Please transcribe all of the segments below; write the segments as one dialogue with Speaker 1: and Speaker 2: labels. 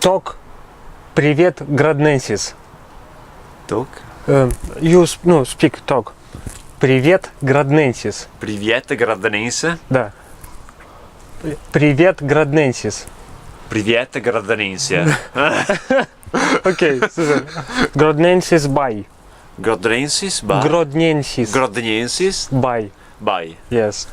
Speaker 1: Talk привет Градненсис.
Speaker 2: Talk?
Speaker 1: Speak, talk. Привет Градненсис.
Speaker 2: Привет, Градненсе.
Speaker 1: Да. Привет Градненсис.
Speaker 2: Привет, Градненсе.
Speaker 1: Окей, Градненсис бай.
Speaker 2: Градненсис, ба?
Speaker 1: Градненсис.
Speaker 2: Градненсис,
Speaker 1: Бай.
Speaker 2: бай.
Speaker 1: Yes.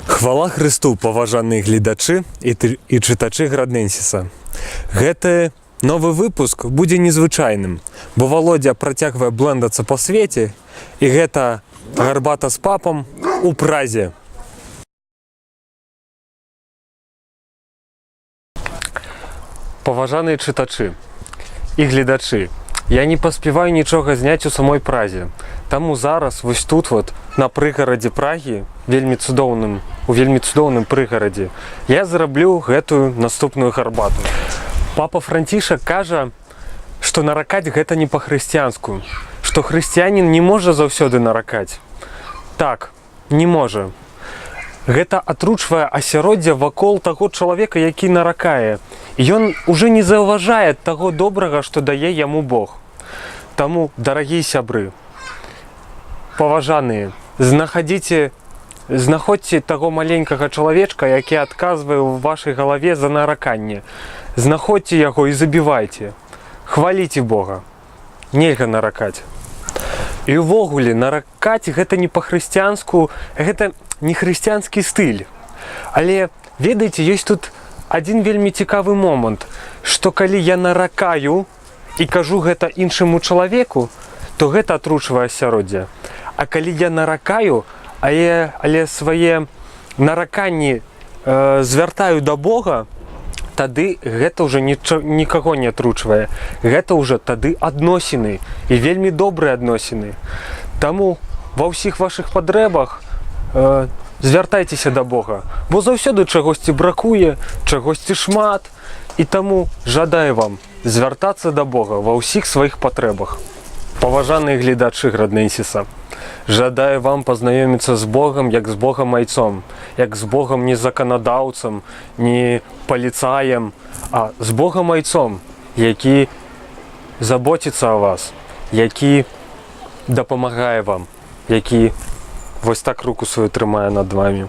Speaker 3: Хвала Христу, паважаныя гледачы і чытачы Градненсіса. Гэты новы выпуск будзе незвычайным, бо Володя працягвае блэндацца па свеце, і гэта гарбата з папам у Празе.
Speaker 1: Паважаныя чытачы і гледачы, я не паспяваю нічога зняць у самой Празе. Таму зараз вось тут вот на прыгарадзе Прагі, у вельмі цудоўным прыгарадзе, я зраблю гэтую наступную гарбату. Папа Францішак кажа, што наракаць гэта не па-хрысціянску, што хрысціянін не можа заўсёды наракаць. Так, не можа. Гэта атручвае асяроддзе вакол таго чалавека, які наракае. І ён уже не заўважае таго добрага, што дае яму Бог. Таму, дарагія сябры, паважаныя, знаходзьце таго маленькага чалавечка, які адказвае ў вашай галаве за нараканне. Знаходзьце яго і забівайце. Хваліце Бога. Нельга наракаць. І ўвогуле, наракаць гэта не па-хрысціянску, гэта не хрысціянскі стыль. Але, ведаеце, ёсць тут адзін вельмі цікавы момант, што калі я наракаю і кажу гэта іншаму чалавеку, то гэта атручвае асяроддзе. А калі я наракаю, але свае нараканні звяртаю да Бога, тады гэта ўжо нікаго не атручвае. Гэта ўжо тады адносіны, і вельмі добрыя адносіны. Таму ва ўсіх вашых патрэбах звяртайцеся да Бога, бо заўсёды чагосьці бракуе, чагосьці шмат, і таму жадаю вам звяртацца да Бога ва ўсіх сваіх патрэбах. Паважаныя гледачы Градненсіса, жадаю вам пазнаёміцца з Богам як з Богам-айцом, як з Богам не заканадаўцам, не паліцаем, а з Богам-айцом, які заботіцца о вас, які дапамагае вам, які вось так руку сваю трымае над вамі.